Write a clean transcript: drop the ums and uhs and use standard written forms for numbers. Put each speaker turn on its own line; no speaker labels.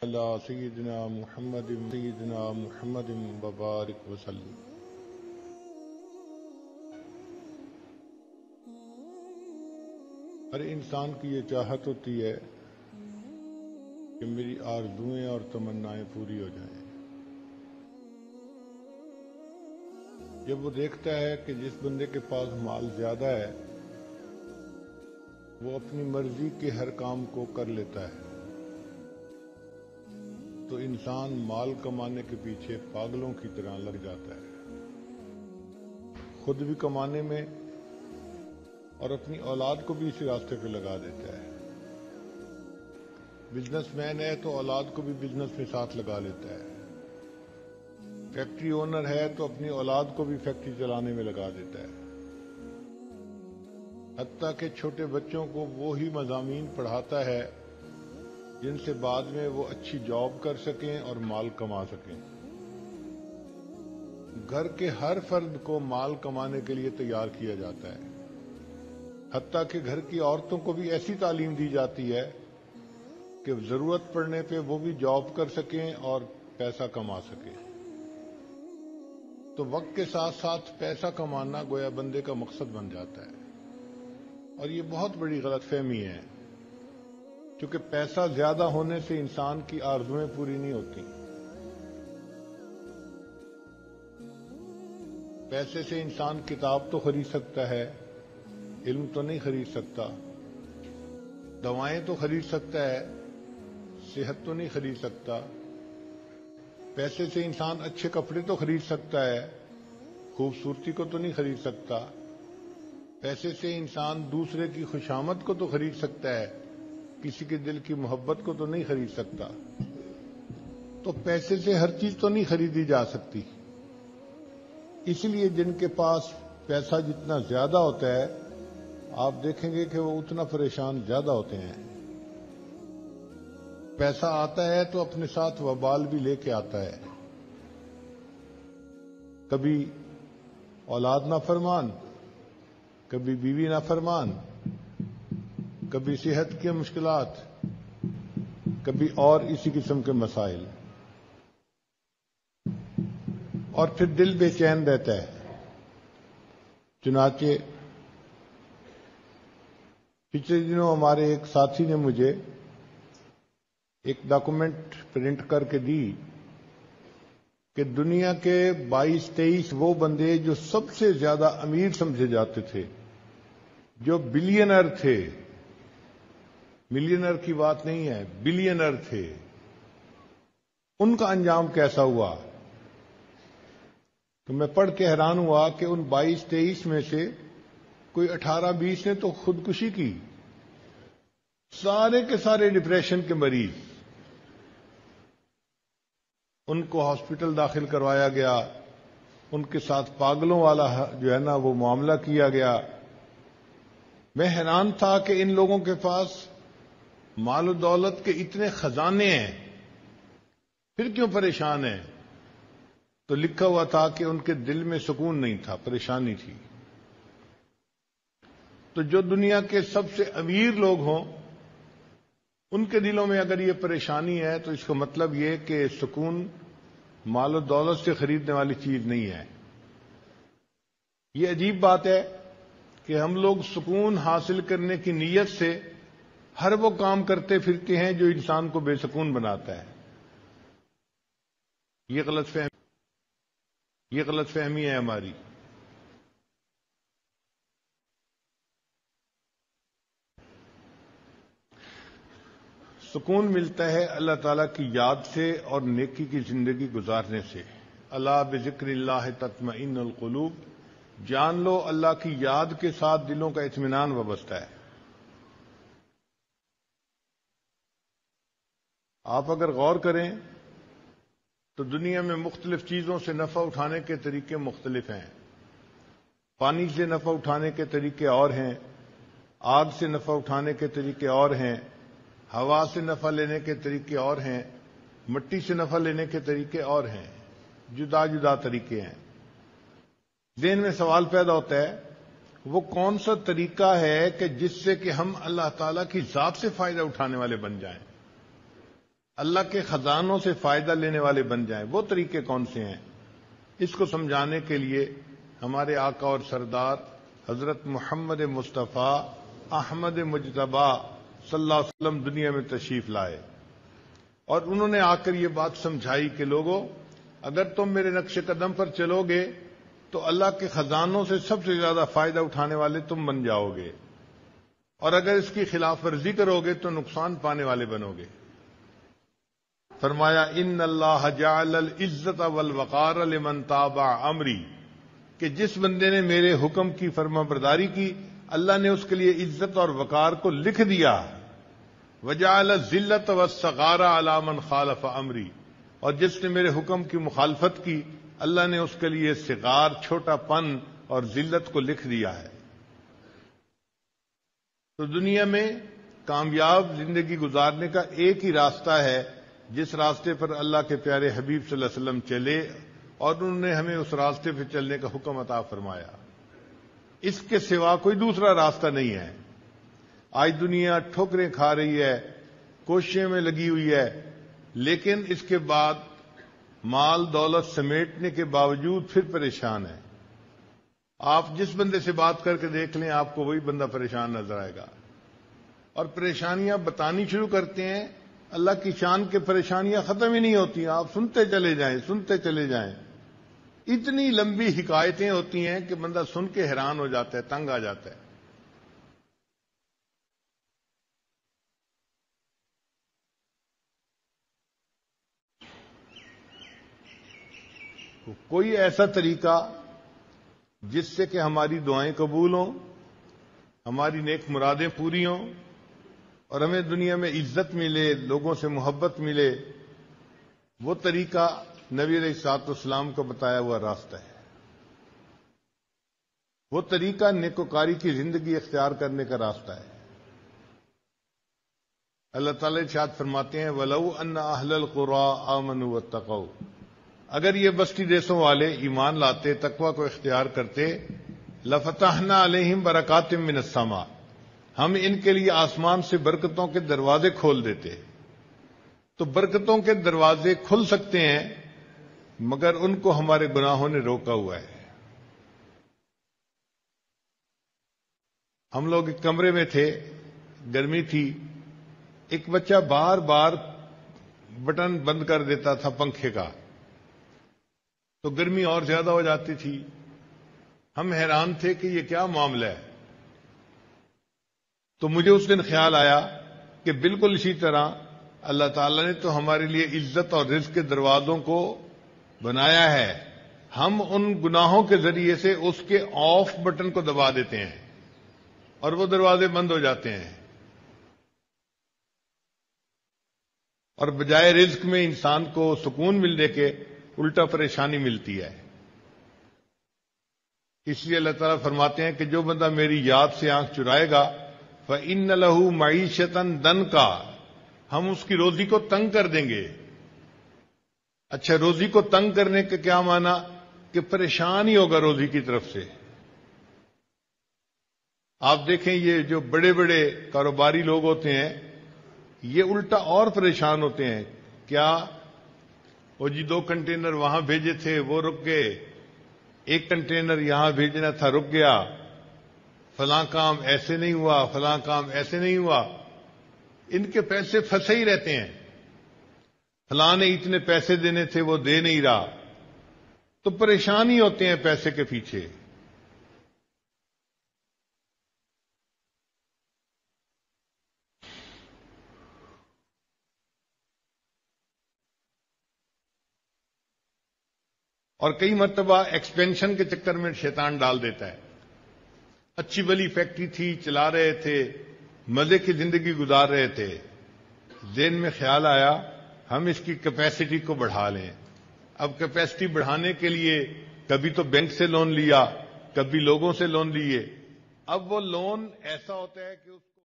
علی سیدنا محمد وبارک وسلم۔ ہر انسان کی یہ چاہت ہوتی ہے کہ میری آرزوئیں اور تمنائیں پوری ہو جائیں۔ جب وہ دیکھتا ہے کہ جس بندے کے پاس مال زیادہ ہے وہ اپنی مرضی کے ہر کام کو کر لیتا ہے، تو انسان مال کمانے کے پیچھے پاگلوں کی طرح لگ جاتا ہے، خود بھی کمانے میں اور اپنی اولاد کو بھی اسی راستے پہ لگا دیتا ہے۔ بزنس مین ہے تو اولاد کو بھی بزنس میں ساتھ لگا لیتا ہے، فیکٹری اونر ہے تو اپنی اولاد کو بھی فیکٹری چلانے میں لگا دیتا ہے، حتیٰ کہ چھوٹے بچوں کو وہی مضامین پڑھاتا ہے جن سے بعد میں وہ اچھی جاب کر سکیں اور مال کما سکیں۔ گھر کے ہر فرد کو مال کمانے کے لیے تیار کیا جاتا ہے، حتیٰ کہ گھر کی عورتوں کو بھی ایسی تعلیم دی جاتی ہے کہ ضرورت پڑنے پہ وہ بھی جاب کر سکیں اور پیسہ کما سکیں۔ تو وقت کے ساتھ ساتھ پیسہ کمانا گویا بندے کا مقصد بن جاتا ہے، اور یہ بہت بڑی غلط فہمی ہے، کیونکہ پیسہ زیادہ ہونے سے انسان کی آرزوئیں پوری نہیں ہوتی۔ پیسے سے انسان کتاب تو خرید سکتا ہے، علم تو نہیں خرید سکتا، دوائیں تو خرید سکتا ہے، صحت تو نہیں خرید سکتا۔ پیسے سے انسان اچھے کپڑے تو خرید سکتا ہے، خوبصورتی کو تو نہیں خرید سکتا۔ پیسے سے انسان دوسرے کی خوشامد کو تو خرید سکتا ہے، کسی کے دل کی محبت کو تو نہیں خرید سکتا۔ تو پیسے سے ہر چیز تو نہیں خریدی جا سکتی، اس لیے جن کے پاس پیسہ جتنا زیادہ ہوتا ہے آپ دیکھیں گے کہ وہ اتنا پریشان زیادہ ہوتے ہیں۔ پیسہ آتا ہے تو اپنے ساتھ وبال بھی لے کے آتا ہے، کبھی اولاد نافرمان، کبھی بیوی نافرمان، کبھی صحت کی مشکلات، کبھی اور اسی قسم کے مسائل، اور پھر دل بے چین رہتا ہے۔ چنانچہ پچھلے دنوں ہمارے ایک ساتھی نے مجھے ایک ڈاکومنٹ پرنٹ کر کے دی کہ دنیا کے 22-23 وہ بندے جو سب سے زیادہ امیر سمجھے جاتے تھے، جو بلینر تھے، ملینر کی بات نہیں ہے، بلینر تھے، ان کا انجام کیسا ہوا۔ تو میں پڑھ کے حیران ہوا کہ ان 22-23 میں سے کوئی 18-20 نے تو خودکشی کی، سارے کے سارے ڈپریشن کے مریض، ان کو ہاسپٹل داخل کروایا گیا، ان کے ساتھ پاگلوں والا جو ہے نا وہ معاملہ کیا گیا۔ میں حیران تھا کہ ان لوگوں کے پاس مال و دولت کے اتنے خزانے ہیں، پھر کیوں پریشان ہیں؟ تو لکھا ہوا تھا کہ ان کے دل میں سکون نہیں تھا، پریشانی تھی۔ تو جو دنیا کے سب سے امیر لوگ ہوں ان کے دلوں میں اگر یہ پریشانی ہے تو اس کا مطلب یہ کہ سکون مال و دولت سے خریدنے والی چیز نہیں ہے۔ یہ عجیب بات ہے کہ ہم لوگ سکون حاصل کرنے کی نیت سے ہر وہ کام کرتے پھرتے ہیں جو انسان کو بے سکون بناتا ہے۔ یہ غلط فہمی ہے ہماری۔ سکون ملتا ہے اللہ تعالیٰ کی یاد سے اور نیکی کی زندگی گزارنے سے۔ الا بذکر اللہ تطمئن القلوب، جان لو اللہ کی یاد کے ساتھ دلوں کا اطمینان وابستہ ہے۔ آپ اگر غور کریں تو دنیا میں مختلف چیزوں سے نفع اٹھانے کے طریقے مختلف ہیں۔ پانی سے نفع اٹھانے کے طریقے اور ہیں، آگ سے نفع اٹھانے کے طریقے اور ہیں، ہوا سے نفع لینے کے طریقے اور ہیں، مٹی سے نفع لینے کے طریقے اور ہیں، جدا جدا طریقے ہیں۔ ذہن میں سوال پیدا ہوتا ہے وہ کون سا طریقہ ہے کہ جس سے کہ ہم اللہ تعالیٰ کی ذات سے فائدہ اٹھانے والے بن جائیں۔ اللہ کے خزانوں سے فائدہ لینے والے بن جائیں، وہ طریقے کون سے ہیں؟ اس کو سمجھانے کے لیے ہمارے آقا اور سردار حضرت محمد مصطفیٰ احمد مجتبیٰ صلی اللہ علیہ وسلم دنیا میں تشریف لائے، اور انہوں نے آ کر یہ بات سمجھائی کہ لوگوں، اگر تم میرے نقش قدم پر چلو گے تو اللہ کے خزانوں سے سب سے زیادہ فائدہ اٹھانے والے تم بن جاؤ گے، اور اگر اس کی خلاف ورزی کرو گے تو نقصان پانے والے بنو گے۔ فرمایا ان اللہ جعل العزت والوقار لمن تابع امری، کہ جس بندے نے میرے حکم کی فرما برداری کی اللہ نے اس کے لیے عزت اور وقار کو لکھ دیا۔ وجعل الذلت والصغار علی من خالف امری، اور جس نے میرے حکم کی مخالفت کی اللہ نے اس کے لیے صغار، چھوٹا پن اور ذلت کو لکھ دیا ہے۔ تو دنیا میں کامیاب زندگی گزارنے کا ایک ہی راستہ ہے جس راستے پر اللہ کے پیارے حبیب صلی اللہ علیہ وسلم چلے، اور انہوں نے ہمیں اس راستے پہ چلنے کا حکم عطا فرمایا۔ اس کے سوا کوئی دوسرا راستہ نہیں ہے۔ آج دنیا ٹھوکریں کھا رہی ہے، کوششیں میں لگی ہوئی ہے، لیکن اس کے بعد مال دولت سمیٹنے کے باوجود پھر پریشان ہے۔ آپ جس بندے سے بات کر کے دیکھ لیں آپ کو وہی بندہ پریشان نظر آئے گا، اور پریشانیاں بتانی شروع کرتے ہیں، اللہ کی شان کے پریشانیاں ختم ہی نہیں ہوتی، آپ سنتے چلے جائیں سنتے چلے جائیں، اتنی لمبی حکایتیں ہوتی ہیں کہ بندہ سن کے حیران ہو جاتا ہے، تنگ آ جاتا ہے۔ کوئی ایسا طریقہ جس سے کہ ہماری دعائیں قبول ہوں، ہماری نیک مرادیں پوری ہوں، اور ہمیں دنیا میں عزت ملے، لوگوں سے محبت ملے، وہ طریقہ نبی علیہ الصلوۃ والسلام کو بتایا ہوا راستہ ہے۔ وہ طریقہ نیکوکاری کی زندگی اختیار کرنے کا راستہ ہے۔ اللہ تعالی ارشاد فرماتے ہیں وَلَوْ أَنَّ أَهْلَ الْقُرَىٰ آمَنُوا وَاتَّقَوْا، اگر یہ بستی دیسوں والے ایمان لاتے، تقوی کو اختیار کرتے، لَفَتَحْنَا عَلَيْهِمْ بَرَكَاتٍ مِّنَ السَّمَاءِ، ہم ان کے لیے آسمان سے برکتوں کے دروازے کھول دیتے۔ تو برکتوں کے دروازے کھل سکتے ہیں مگر ان کو ہمارے گناہوں نے روکا ہوا ہے۔ ہم لوگ ایک کمرے میں تھے، گرمی تھی، ایک بچہ بار بار بٹن بند کر دیتا تھا پنکھے کا، تو گرمی اور زیادہ ہو جاتی تھی۔ ہم حیران تھے کہ یہ کیا معاملہ ہے۔ تو مجھے اس دن خیال آیا کہ بالکل اسی طرح اللہ تعالیٰ نے تو ہمارے لیے عزت اور رزق کے دروازوں کو بنایا ہے، ہم ان گناہوں کے ذریعے سے اس کے آف بٹن کو دبا دیتے ہیں اور وہ دروازے بند ہو جاتے ہیں، اور بجائے رزق میں انسان کو سکون ملنے کے الٹا پریشانی ملتی ہے۔ اس لیے اللہ تعالیٰ فرماتے ہیں کہ جو بندہ میری یاد سے آنکھ چرائے گا فَإِنَّ لَهُ مَعِيشَةً ضَنْكَ، ہم اس کی روزی کو تنگ کر دیں گے۔ اچھا، روزی کو تنگ کرنے کا کیا معنی؟ کہ پریشان ہی ہوگا روزی کی طرف سے۔ آپ دیکھیں یہ جو بڑے بڑے کاروباری لوگ ہوتے ہیں یہ الٹا اور پریشان ہوتے ہیں۔ کیا وہ جی 2 کنٹینر وہاں بھیجے تھے وہ رک گئے، 1 کنٹینر یہاں بھیجنا تھا رک گیا، فلاں کام ایسے نہیں ہوا، فلاں کام ایسے نہیں ہوا، ان کے پیسے پھنسے ہی رہتے ہیں۔ فلاں نے اتنے پیسے دینے تھے وہ دے نہیں رہا، تو پریشان ہی ہوتے ہیں پیسے کے پیچھے۔ اور کئی مرتبہ ایکسپینشن کے چکر میں شیطان ڈال دیتا ہے۔ اچھی بلی فیکٹری تھی، چلا رہے تھے، مزے کی زندگی گزار رہے تھے، ذہن میں خیال آیا ہم اس کی کیپیسٹی کو بڑھا لیں۔ اب کیپیسٹی بڑھانے کے لیے کبھی تو بینک سے لون لیا، کبھی لوگوں سے لون لیے۔ اب وہ لون ایسا ہوتا ہے کہ